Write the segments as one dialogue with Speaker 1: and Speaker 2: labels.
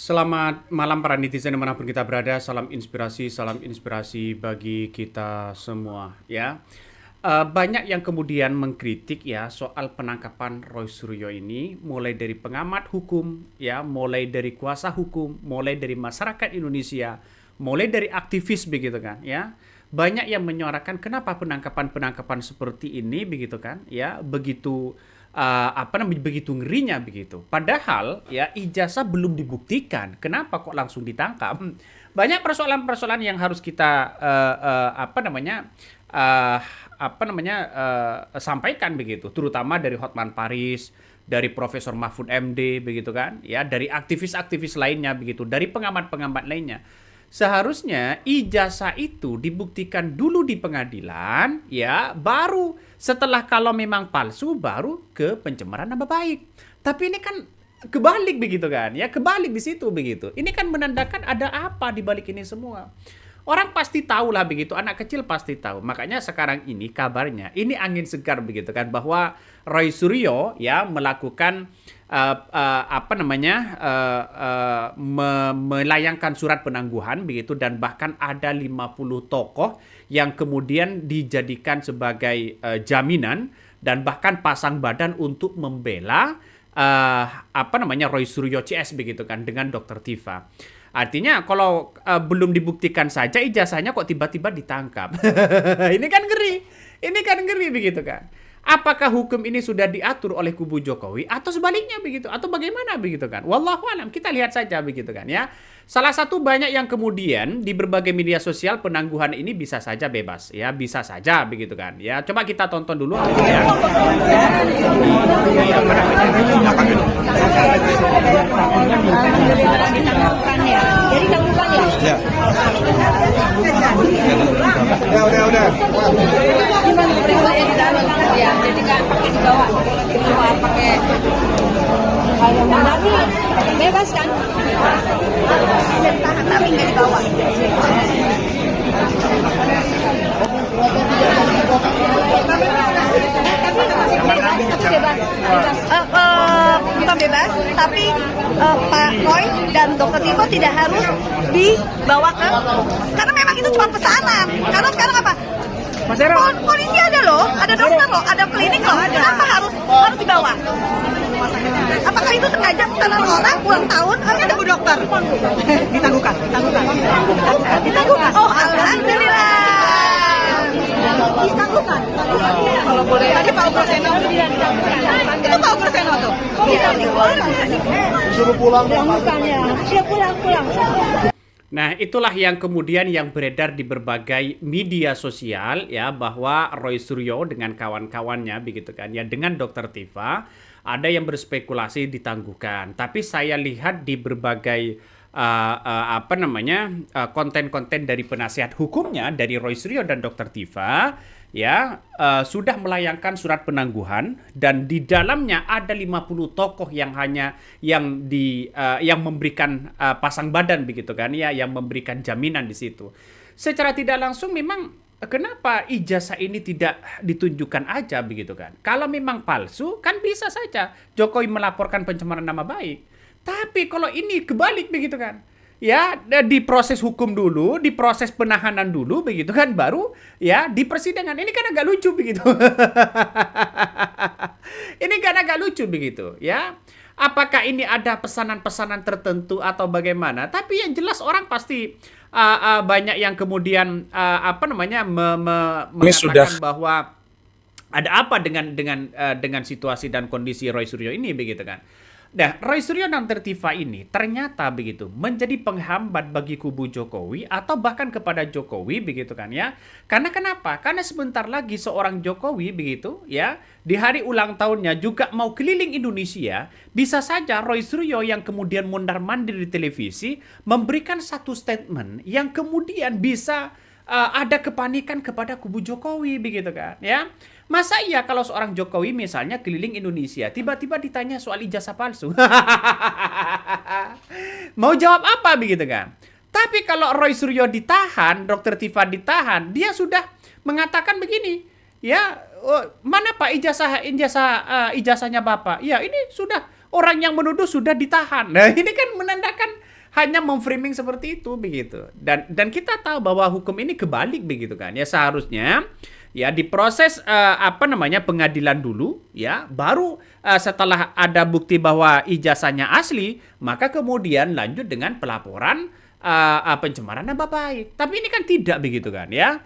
Speaker 1: Selamat malam para netizen dimanapun kita berada, salam inspirasi bagi kita semua ya. Banyak yang kemudian mengkritik ya soal penangkapan Roy Suryo ini, mulai dari pengamat hukum ya, mulai dari kuasa hukum, mulai dari masyarakat Indonesia, mulai dari aktivis begitu kan ya. Banyak yang menyuarakan kenapa penangkapan-penangkapan seperti ini begitu kan ya, begitu ngerinya begitu. Padahal ya ijazah belum dibuktikan. Kenapa kok langsung ditangkap? Banyak persoalan-persoalan yang harus kita uh, sampaikan begitu, terutama dari Hotman Paris, dari Profesor Mahfud MD begitu kan, ya dari aktivis-aktivis lainnya begitu, dari pengamat-pengamat lainnya. Seharusnya ijazah itu dibuktikan dulu di pengadilan, ya, baru setelah kalau memang palsu baru ke pencemaran nama baik. Tapi ini kan kebalik begitu kan, ya, kebalik di situ begitu. Ini kan menandakan ada apa di balik ini semua. Orang pasti tahu lah begitu, anak kecil pasti tahu. Makanya sekarang ini kabarnya, ini angin segar begitu kan, bahwa Roy Suryo ya melakukan melayangkan surat penangguhan begitu, dan bahkan ada 50 tokoh yang kemudian dijadikan sebagai jaminan dan bahkan pasang badan untuk membela Roy Suryo CS begitu kan dengan Dokter Tifa. Artinya kalau belum dibuktikan saja ijazahnya kok tiba-tiba ditangkap. Ini kan ngeri. Ini kan ngeri begitu kan. Apakah hukum ini sudah diatur oleh kubu Jokowi atau sebaliknya begitu, atau bagaimana begitu kan? Wallahu alam, kita lihat saja begitu kan ya. Salah satu banyak yang kemudian di berbagai media sosial penangguhan ini bisa saja bebas ya, bisa saja begitu kan. Ya, coba kita tonton dulu ya.
Speaker 2: Jadi tanggupan ya? Ya.
Speaker 3: Udah.
Speaker 2: Gimana mereka yang di dalam ya? Jadi nggak pakai di bawah, cuma pakai kayak menari, bebas kan? Tahan tapi nggak di bawah. Bukan bebas, tapi Pak Roy dan Dokter Tifa tidak harus dibawa ke, karena memang itu cuma pesanan. Karena sekarang apa? Polisi ada loh, ada dokter loh, ada klinik loh. Kenapa harus dibawa? Apakah itu sengaja pesanan orang ulang tahun? Harusnya ada bu dokter. Ditangguhkan. Oh, alhamdulillah. Ditangguhkan. Kalau boleh. Tadi Pak Ugroseno itu Pak Ugroseno tuh.
Speaker 3: Suruh pulang.
Speaker 2: Dia pulang.
Speaker 1: Nah, itulah yang kemudian yang beredar di berbagai media sosial ya, bahwa Roy Suryo dengan kawan-kawannya begitu kan ya, dengan Dokter Tifa, ada yang berspekulasi ditangguhkan. Tapi saya lihat di berbagai konten-konten dari penasihat hukumnya dari Roy Suryo dan Dokter Tifa ya, sudah melayangkan surat penangguhan, dan di dalamnya ada 50 tokoh yang memberikan pasang badan begitu kan ya, yang memberikan jaminan di situ. Secara tidak langsung memang kenapa ijazah ini tidak ditunjukkan aja begitu kan? Kalau memang palsu kan bisa saja Jokowi melaporkan pencemaran nama baik. Tapi kalau ini kebalik begitu kan, ya diproses hukum dulu, diproses penahanan dulu begitu kan, baru ya di persidangan. Ini kan agak lucu begitu. Ini kan agak lucu begitu ya. Apakah ini ada pesanan-pesanan tertentu atau bagaimana? Tapi yang jelas orang pasti banyak yang kemudian mengatakan bahwa ada apa dengan situasi dan kondisi Roy Suryo ini begitu kan. Nah, Roy Suryo dan Dokter Tifa ini ternyata begitu menjadi penghambat bagi kubu Jokowi atau bahkan kepada Jokowi begitu kan ya. Karena kenapa? Karena sebentar lagi seorang Jokowi begitu ya, di hari ulang tahunnya juga mau keliling Indonesia, bisa saja Roy Suryo yang kemudian mondar-mandir di televisi memberikan satu statement yang kemudian bisa ada kepanikan kepada kubu Jokowi begitu kan ya. Masa iya kalau seorang Jokowi misalnya keliling Indonesia tiba-tiba ditanya soal ijazah palsu? Mau jawab apa begitu kan? Tapi kalau Roy Suryo ditahan, Dokter Tifa ditahan, dia sudah mengatakan begini, ya, mana Pak ijazahnya Bapak? Ya, ini sudah orang yang menuduh sudah ditahan. Nah, ini kan menandakan hanya memframing seperti itu begitu. Dan kita tahu bahwa hukum ini kebalik begitu kan. Ya seharusnya ya diproses pengadilan dulu ya, baru setelah ada bukti bahwa ijazahnya asli, maka kemudian lanjut dengan pelaporan pencemaran nama baik. Tapi ini kan tidak begitu kan ya.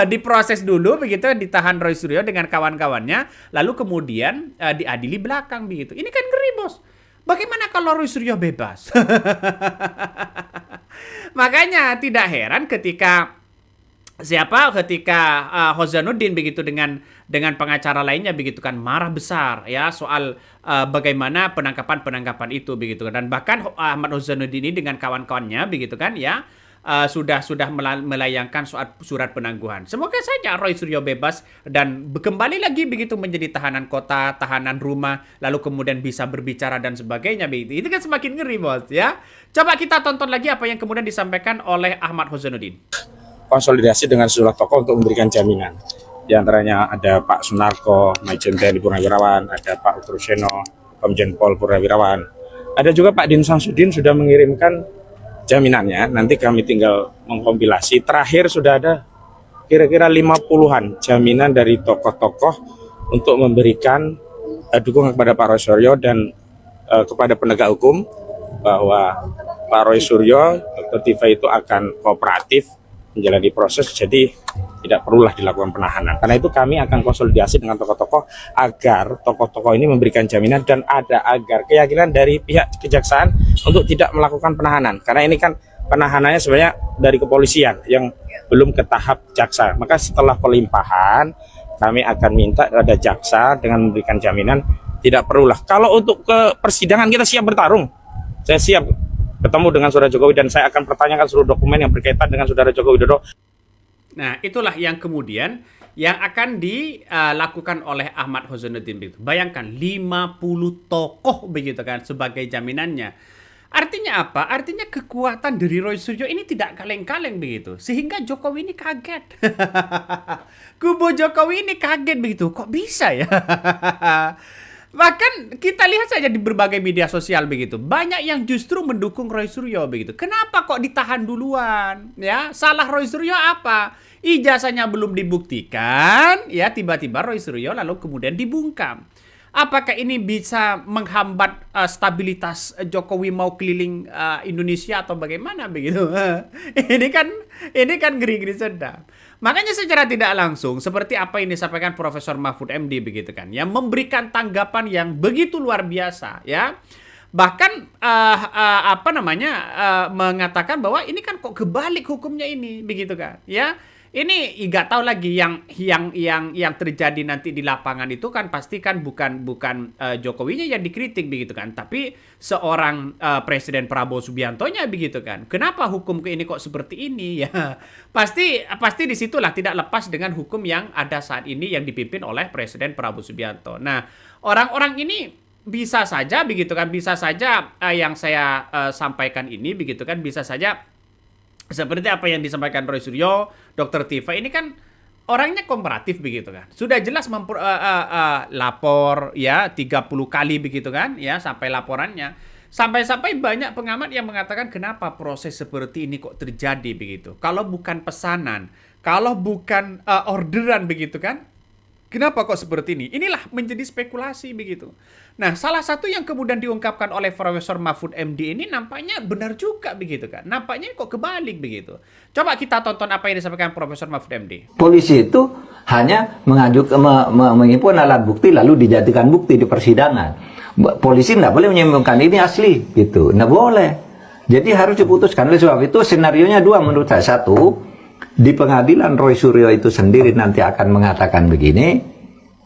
Speaker 1: Diproses dulu begitu, ditahan Roy Suryo dengan kawan-kawannya, lalu kemudian diadili belakang begitu. Ini kan ngeri, Bos. Bagaimana kalau Roy Suryo bebas? Makanya tidak heran ketika Hosanuddin begitu dengan pengacara lainnya begitu kan marah besar ya soal bagaimana penangkapan itu begitu kan. Dan bahkan Ahmad Hosanuddin ini dengan kawan-kawannya begitu kan ya sudah melayangkan surat penangguhan. Semoga saja Roy Suryo bebas dan kembali lagi begitu menjadi tahanan kota, tahanan rumah, lalu kemudian bisa berbicara dan sebagainya begitu. Itu kan semakin ngeri, Bos ya. Coba kita tonton lagi apa yang kemudian disampaikan oleh Ahmad Hosanuddin.
Speaker 4: Konsolidasi dengan sejumlah tokoh untuk memberikan jaminan. Di antaranya ada Pak Sunarko, Majen TNI Purnawirawan, ada Pak Utruseno, Komjen Pol Purnawirawan. Ada juga Pak Din Samsudin sudah mengirimkan jaminannya, nanti kami tinggal mengkompilasi. Terakhir sudah ada kira-kira 50-an jaminan dari tokoh-tokoh untuk memberikan dukungan kepada Pak Roy Suryo dan kepada penegak hukum bahwa Pak Roy Suryo, Dr. Tifa itu akan kooperatif menjalani proses, jadi tidak perlulah dilakukan penahanan. Karena itu kami akan konsolidasi dengan tokoh-tokoh agar tokoh-tokoh ini memberikan jaminan dan ada agar keyakinan dari pihak kejaksaan untuk tidak melakukan penahanan. Karena ini kan penahanannya sebenarnya dari kepolisian yang belum ke tahap jaksa. Maka setelah pelimpahan kami akan minta ada jaksa dengan memberikan jaminan tidak perlulah. Kalau untuk ke persidangan kita siap bertarung. Saya siap ketemu dengan Saudara Jokowi dan saya akan pertanyakan seluruh dokumen yang berkaitan dengan Saudara Joko Widodo.
Speaker 1: Nah, itulah yang kemudian yang akan dilakukan oleh Ahmad Hosanuddin begitu. Bayangkan 50 tokoh begitu kan sebagai jaminannya. Artinya apa? Artinya kekuatan dari Roy Suryo ini tidak kaleng-kaleng begitu. Sehingga Jokowi ini kaget. Kubu Jokowi ini kaget begitu. Kok bisa ya? Bahkan kita lihat saja di berbagai media sosial begitu. Banyak yang justru mendukung Roy Suryo begitu. Kenapa kok ditahan duluan? Ya, salah Roy Suryo apa? Ijazahnya belum dibuktikan, ya tiba-tiba Roy Suryo lalu kemudian dibungkam. Apakah ini bisa menghambat stabilitas Jokowi mau keliling Indonesia atau bagaimana begitu? Ini kan ngeri-ngeri sedap. Makanya secara tidak langsung seperti apa yang disampaikan Profesor Mahfud MD begitu kan, yang memberikan tanggapan yang begitu luar biasa ya. Bahkan mengatakan bahwa ini kan kok kebalik hukumnya ini begitu kan ya. Ini nggak tahu lagi yang terjadi nanti di lapangan itu kan pasti kan bukan Jokowinya yang dikritik begitu kan, tapi seorang Presiden Prabowo Subiantonya begitu kan. Kenapa hukum ini kok seperti ini ya? Pasti disitulah tidak lepas dengan hukum yang ada saat ini yang dipimpin oleh Presiden Prabowo Subianto. Nah, orang-orang ini bisa saja begitu kan, bisa saja yang saya sampaikan ini begitu kan, bisa saja seperti apa yang disampaikan Roy Suryo, Dr. Tifa ini kan orangnya kooperatif begitu kan. Sudah jelas lapor ya 30 kali begitu kan ya sampai laporannya. Sampai-sampai banyak pengamat yang mengatakan kenapa proses seperti ini kok terjadi begitu. Kalau bukan pesanan, kalau bukan orderan begitu kan. Kenapa kok seperti ini? Inilah menjadi spekulasi begitu. Nah, salah satu yang kemudian diungkapkan oleh Profesor Mahfud MD ini nampaknya benar juga begitu kan. Nampaknya kok kebalik begitu. Coba kita tonton apa yang disampaikan Profesor Mahfud MD.
Speaker 5: Polisi itu hanya mengimpun alat bukti lalu dijadikan bukti di persidangan. Polisi tidak boleh menyimpulkan ini asli gitu. Tidak boleh. Jadi harus diputuskan. Oleh sebab itu senarionya dua menurut saya. Satu, di pengadilan Roy Suryo itu sendiri nanti akan mengatakan begini,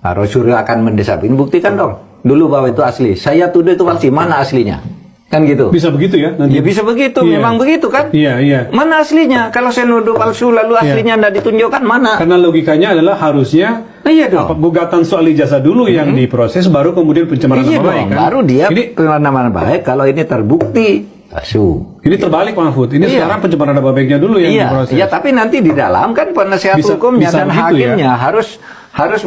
Speaker 5: Roy Suryo akan mendesak ini, buktikan dong dulu bahwa itu asli, saya tuduh itu palsu, mana aslinya, kan gitu.
Speaker 6: Bisa begitu ya nanti?
Speaker 5: Ya bisa begitu,
Speaker 6: iya.
Speaker 5: Memang begitu kan.
Speaker 6: Iya.
Speaker 5: Mana aslinya, kalau saya nuduh palsu lalu aslinya tidak ditunjukkan, mana?
Speaker 6: Karena logikanya adalah harusnya
Speaker 5: iya dong.
Speaker 6: Gugatan soal ijazah dulu yang diproses, baru kemudian pencemaran nama baik kan?
Speaker 5: Baru dia pencemaran nama baik kalau ini terbukti palsu.
Speaker 6: Ini terbalik Mahfud. Ini sekarang pencemaran nama baiknya dulu yang diproses.
Speaker 5: Iya, tapi nanti di dalam kan penasehat hukumnya dan hakimnya harus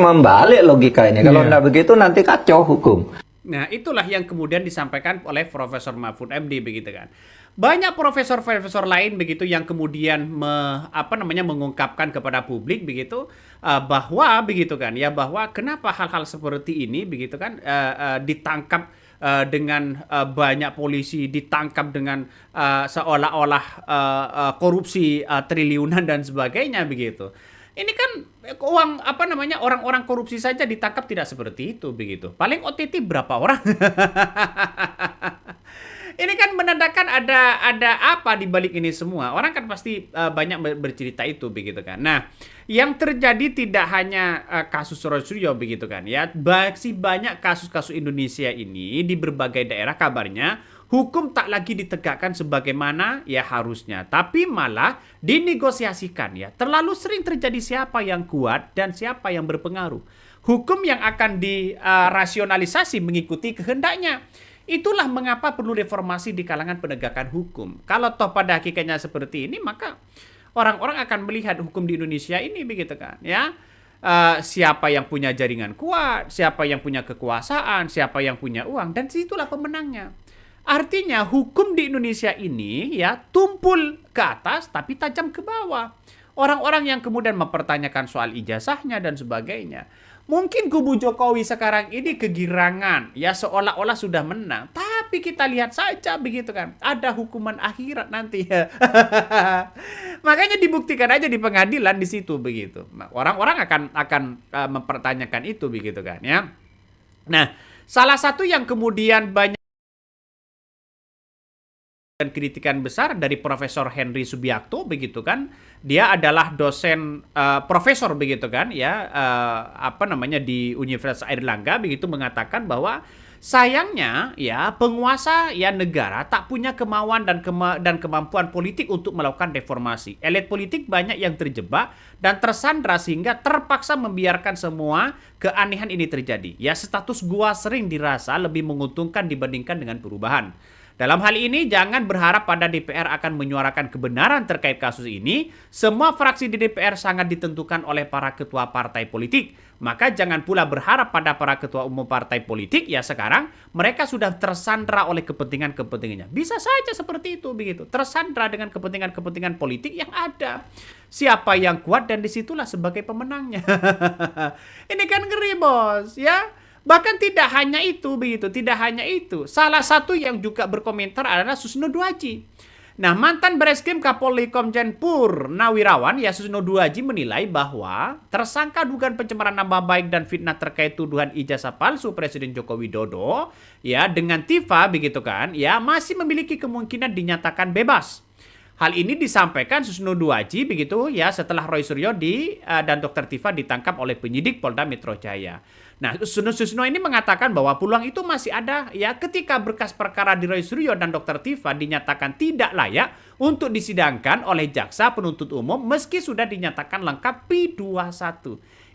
Speaker 5: membalik logika ini. Kalau tidak begitu nanti kacau hukum.
Speaker 1: Nah, itulah yang kemudian disampaikan oleh Profesor Mahfud MD begitu kan. Banyak profesor-profesor lain begitu yang kemudian mengungkapkan kepada publik begitu bahwa begitu kan ya, bahwa kenapa hal-hal seperti ini begitu kan ditangkap dengan banyak polisi ditangkap dengan seolah-olah korupsi triliunan dan sebagainya begitu. Ini kan uang orang-orang korupsi saja ditangkap tidak seperti itu begitu. Paling OTT berapa orang? Ini kan menandakan ada apa di balik ini semua. Orang kan pasti banyak bercerita itu begitu kan. Nah, yang terjadi tidak hanya kasus Roy Suryo begitu kan ya. Masih banyak kasus-kasus Indonesia ini di berbagai daerah kabarnya hukum tak lagi ditegakkan sebagaimana ya harusnya, tapi malah dinegosiasikan ya. Terlalu sering terjadi siapa yang kuat dan siapa yang berpengaruh. Hukum yang akan dirasionalisasi mengikuti kehendaknya. Itulah mengapa perlu reformasi di kalangan penegakan hukum. Kalau toh pada hakikatnya seperti ini, maka orang-orang akan melihat hukum di Indonesia ini begitu kan ya. Siapa yang punya jaringan kuat, siapa yang punya kekuasaan, siapa yang punya uang, dan situlah pemenangnya. Artinya hukum di Indonesia ini ya tumpul ke atas tapi tajam ke bawah. Orang-orang yang kemudian mempertanyakan soal ijazahnya dan sebagainya. Mungkin kubu Jokowi sekarang ini kegirangan ya seolah-olah sudah menang. Tapi kita lihat saja begitu kan. Ada hukuman akhirat nanti. Makanya dibuktikan aja di pengadilan di situ begitu. Nah, orang-orang akan mempertanyakan itu begitu kan ya. Nah, salah satu yang kemudian banyak dan kritikan besar dari Profesor Henry Subiakto begitu kan, dia adalah dosen profesor begitu kan ya di Universitas Airlangga begitu, mengatakan bahwa sayangnya ya penguasa ya negara tak punya kemauan dan kemampuan politik untuk melakukan reformasi. Elit politik banyak yang terjebak dan tersandra sehingga terpaksa membiarkan semua keanehan ini terjadi. Ya, status gua sering dirasa lebih menguntungkan dibandingkan dengan perubahan. Dalam hal ini, jangan berharap pada DPR akan menyuarakan kebenaran terkait kasus ini. Semua fraksi di DPR sangat ditentukan oleh para ketua partai politik. Maka jangan pula berharap pada para ketua umum partai politik, ya sekarang mereka sudah tersandra oleh kepentingan-kepentingannya. Bisa saja seperti itu, begitu. Tersandra dengan kepentingan-kepentingan politik yang ada. Siapa yang kuat dan disitulah sebagai pemenangnya. Ini kan ngeri, bos, ya. Bahkan tidak hanya itu begitu, tidak hanya itu. Salah satu yang juga berkomentar adalah Susno Duaji. Nah, mantan Bareskrim Kapolri Komjen Purnawirawan ya Susno Duaji menilai bahwa tersangka dugaan pencemaran nama baik dan fitnah terkait tuduhan ijazah palsu Presiden Joko Widodo ya dengan Tifa begitu kan ya masih memiliki kemungkinan dinyatakan bebas. Hal ini disampaikan Susno Duaji begitu ya setelah Roy Suryo dan Dr. Tifa ditangkap oleh penyidik Polda Metro Jaya. Nah, Susno ini mengatakan bahwa peluang itu masih ada ya ketika berkas perkara di Roy Suryo dan Dr. Tifa dinyatakan tidak layak untuk disidangkan oleh jaksa penuntut umum meski sudah dinyatakan lengkap P21.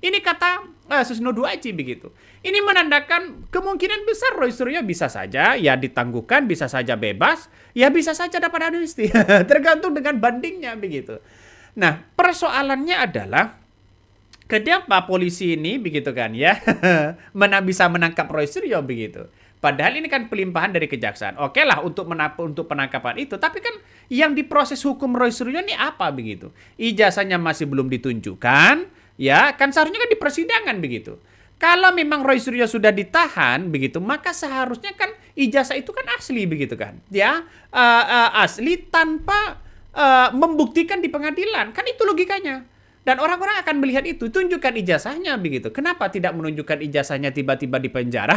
Speaker 1: Ini kata Susno Duaji begitu. Ini menandakan kemungkinan besar Roy Suryo bisa saja ya ditangguhkan, bisa saja bebas, ya bisa saja dapat amnesti. Tergantung dengan bandingnya begitu. Nah, persoalannya adalah kenapa polisi ini begitu kan ya bisa menangkap Roy Suryo begitu. Padahal ini kan pelimpahan dari kejaksaan. Oke lah untuk penangkapan itu, tapi kan yang diproses hukum Roy Suryo ini apa begitu? Ijazahnya masih belum ditunjukkan, ya kan seharusnya kan di persidangan begitu. Kalau memang Roy Suryo sudah ditahan begitu, maka seharusnya kan ijazah itu kan asli begitu kan, ya asli tanpa membuktikan di pengadilan, kan itu logikanya. Dan orang-orang akan melihat itu, tunjukkan ijazahnya begitu. Kenapa tidak menunjukkan ijazahnya tiba-tiba di penjara?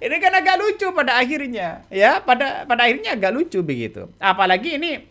Speaker 1: Ini kan agak lucu pada akhirnya, ya pada akhirnya agak lucu begitu. Apalagi ini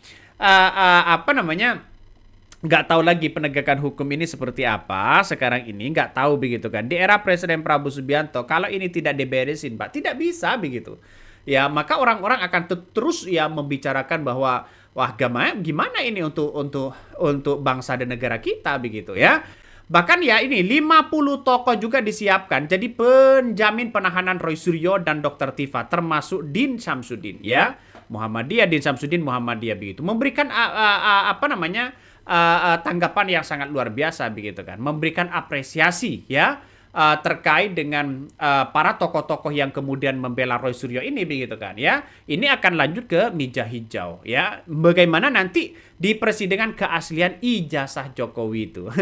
Speaker 1: nggak tahu lagi penegakan hukum ini seperti apa sekarang ini, nggak tahu begitu kan. Di era Presiden Prabowo Subianto, kalau ini tidak diberesin, Pak, tidak bisa begitu. Ya, maka orang-orang akan terus ya membicarakan bahwa wah gimana ini untuk bangsa dan negara kita begitu ya. Bahkan ya ini 50 tokoh juga disiapkan jadi penjamin penahanan Roy Suryo dan Dr. Tifa termasuk Din Syamsuddin ya. Muhammadiyah, Din Syamsuddin Muhammadiyah begitu. Memberikan tanggapan yang sangat luar biasa begitu kan. Memberikan apresiasi ya terkait dengan para tokoh-tokoh yang kemudian membela Roy Suryo ini begitu kan ya. Ini akan lanjut ke meja hijau ya. Bagaimana nanti di persidangan keaslian ijazah Jokowi itu.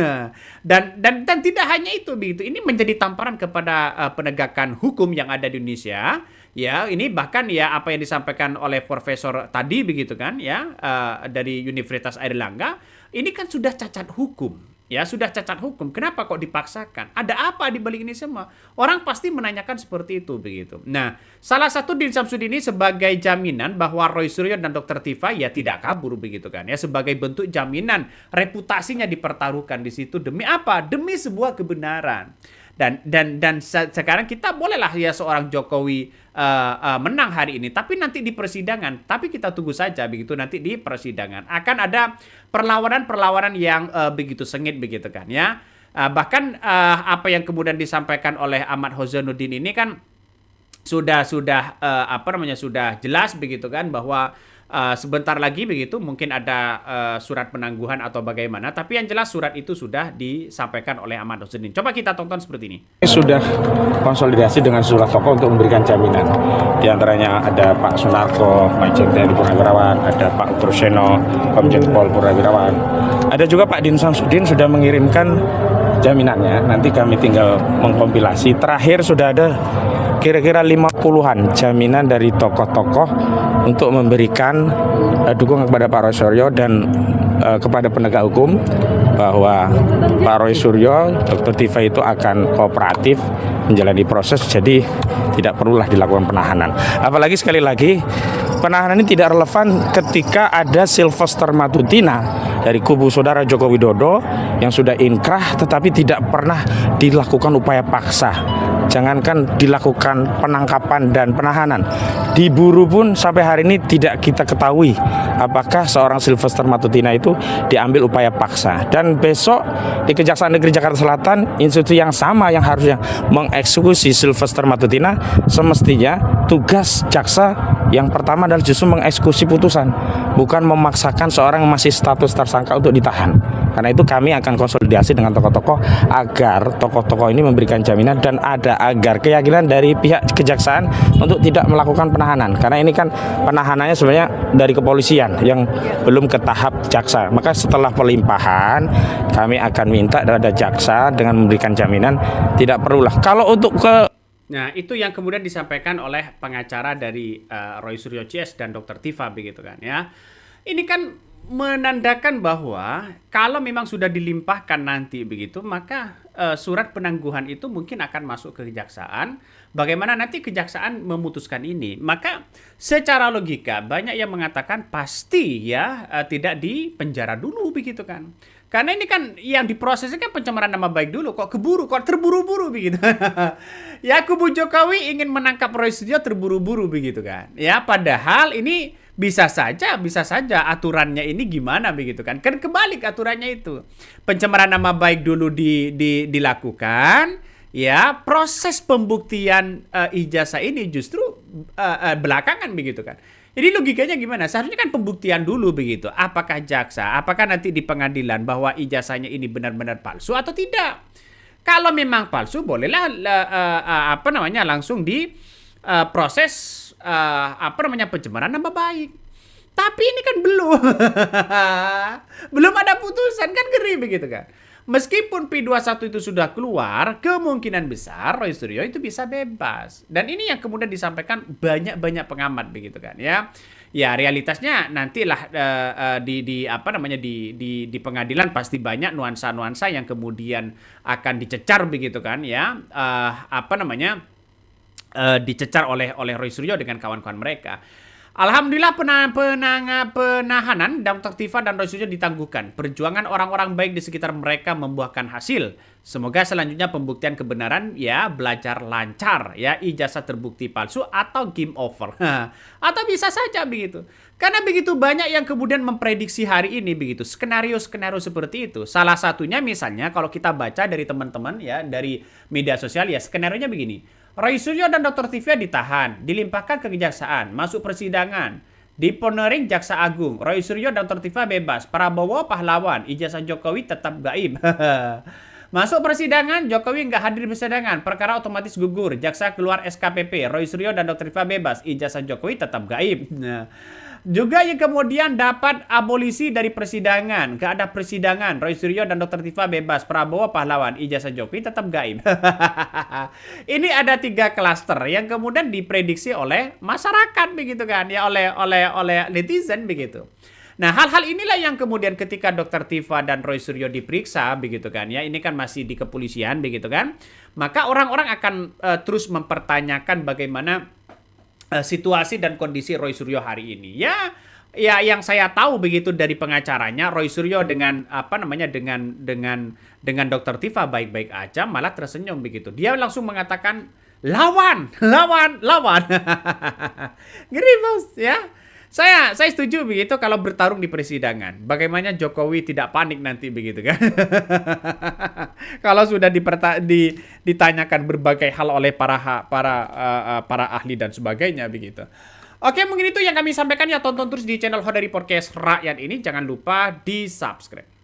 Speaker 1: dan tidak hanya itu begitu. Ini menjadi tamparan kepada penegakan hukum yang ada di Indonesia. Ya, ini bahkan ya apa yang disampaikan oleh profesor tadi begitu kan ya dari Universitas Airlangga, ini kan sudah cacat hukum. Ya, sudah cacat hukum. Kenapa kok dipaksakan? Ada apa di balik ini semua? Orang pasti menanyakan seperti itu begitu. Nah, salah satu Din Samsudin ini sebagai jaminan bahwa Roy Suryo dan Dr. Tifa ya tidak kabur begitu kan ya, sebagai bentuk jaminan reputasinya dipertaruhkan di situ demi apa? Demi sebuah kebenaran. Dan sekarang kita bolehlah ya seorang Jokowi menang hari ini, tapi nanti di persidangan, tapi kita tunggu saja begitu nanti di persidangan akan ada perlawanan yang begitu sengit begitu kan ya. Bahkan apa yang kemudian disampaikan oleh Ahmad Hosenuddin ini kan sudah jelas begitu kan bahwa sebentar lagi begitu mungkin ada surat penangguhan atau bagaimana, tapi yang jelas surat itu sudah disampaikan oleh Ahmad Hosenuddin. Coba kita tonton seperti ini.
Speaker 4: Sudah konsolidasi dengan sejumlah tokoh untuk memberikan jaminan. Di antaranya ada Pak Sunarko, Majen TNI Purnawirawan, ada Pak Utruseno, Komjen Pol Purnawirawan. Ada juga Pak Din Samsudin sudah mengirimkan jaminannya. Nanti kami tinggal mengkompilasi. Terakhir sudah ada kira-kira 50-an jaminan dari tokoh-tokoh untuk memberikan dukungan kepada Pak Roy Suryo dan kepada penegak hukum bahwa Pak Roy Suryo, Dr. Tifa itu akan kooperatif menjalani proses, jadi tidak perlulah dilakukan penahanan. Apalagi sekali lagi penahanan ini tidak relevan ketika ada Sylvester Matutina dari kubu saudara Joko Widodo yang sudah inkrah tetapi tidak pernah dilakukan upaya paksa. Jangankan dilakukan penangkapan dan penahanan, diburu pun sampai hari ini tidak kita ketahui apakah seorang Sylvester Matutina itu diambil upaya paksa. Dan besok di Kejaksaan Negeri Jakarta Selatan, institusi yang sama yang harusnya mengeksekusi Sylvester Matutina, semestinya tugas jaksa yang pertama adalah justru mengeksekusi putusan, bukan memaksakan seorang yang masih status tersangka untuk ditahan. Karena itu kami akan konsolidasi dengan tokoh-tokoh agar tokoh-tokoh ini memberikan jaminan dan ada agar keyakinan dari pihak kejaksaan untuk tidak melakukan penahanan. Karena ini kan penahanannya sebenarnya dari kepolisian yang belum ke tahap jaksa. Maka setelah pelimpahan kami akan minta kepada jaksa dengan memberikan jaminan tidak perlulah. Kalau untuk
Speaker 1: Nah, itu yang kemudian disampaikan oleh pengacara dari Roy Suryo CS dan Dr. Tifa begitu kan ya. Ini kan menandakan bahwa kalau memang sudah dilimpahkan nanti begitu, maka surat penangguhan itu mungkin akan masuk ke kejaksaan. Bagaimana nanti kejaksaan memutuskan ini? Maka secara logika banyak yang mengatakan pasti ya tidak dipenjara dulu begitu kan. Karena ini kan yang diprosesnya kan pencemaran nama baik dulu, kok terburu-buru begitu. Ya kubu Jokowi ingin menangkap Roy Suryo terburu-buru begitu kan. Ya padahal ini bisa saja aturannya ini gimana begitu kan. Kan kebalik aturannya itu. Pencemaran nama baik dulu dilakukan, ya proses pembuktian ijazah ini justru belakangan begitu kan. Jadi logikanya gimana? Seharusnya kan pembuktian dulu begitu. Apakah jaksa, apakah nanti di pengadilan bahwa ijazahnya ini benar-benar palsu atau tidak? Kalau memang palsu, bolehlah langsung di proses pencemaran nama baik. Tapi ini kan belum ada putusan, kan ngeri begitu kan. Meskipun P21 itu sudah keluar, kemungkinan besar Roy Suryo itu bisa bebas. Dan ini yang kemudian disampaikan banyak pengamat begitu kan ya. Ya realitasnya nantilah di pengadilan pasti banyak nuansa-nuansa yang kemudian akan dicecar begitu kan ya. Dicecar oleh Roy Suryo dengan kawan-kawan mereka. Alhamdulillah penahanan Dr. Tifa dan Roy Suryo ditangguhkan. Perjuangan orang-orang baik di sekitar mereka membuahkan hasil. Semoga selanjutnya pembuktian kebenaran ya belajar lancar ya, ijazah terbukti palsu atau game over. Atau bisa saja begitu. Karena begitu banyak yang kemudian memprediksi hari ini begitu, skenario-skenario seperti itu. Salah satunya misalnya kalau kita baca dari teman-teman ya dari media sosial ya, skenarionya begini. Roy Suryo dan Dr. Tifa ditahan, dilimpahkan ke kejaksaan, masuk persidangan, diponering Jaksa Agung, Roy Suryo dan Dr. Tifa bebas, Prabowo pahlawan, ijazah Jokowi tetap gaib. Masuk persidangan, Jokowi nggak hadir di persidangan, perkara otomatis gugur. Jaksa keluar SKPP, Roy Suryo dan Dr. Tifa bebas, ijazah Jokowi tetap gaib. Nah, juga yang kemudian dapat abolisi dari persidangan, nggak ada persidangan, Roy Suryo dan Dr. Tifa bebas, Prabowo pahlawan, ijazah Jokowi tetap gaib. Ini ada 3 klaster yang kemudian diprediksi oleh masyarakat begitu kan, ya oleh netizen begitu. Nah, hal-hal inilah yang kemudian ketika Dr. Tifa dan Roy Suryo diperiksa begitu kan ya, ini kan masih di kepolisian begitu kan, maka orang-orang akan terus mempertanyakan bagaimana situasi dan kondisi Roy Suryo hari ini. Ya yang saya tahu begitu dari pengacaranya, Roy Suryo dengan dengan Dr. Tifa baik-baik aja, malah tersenyum begitu. Dia langsung mengatakan lawan. Ngeri bos ya. Saya setuju begitu kalau bertarung di persidangan. Bagaimana Jokowi tidak panik nanti begitu kan? Kalau sudah ditanyakan berbagai hal oleh para ahli dan sebagainya begitu. Oke, mungkin itu yang kami sampaikan ya. Tonton terus di channel Hodari Podcast Rakyat ini. Jangan lupa di subscribe.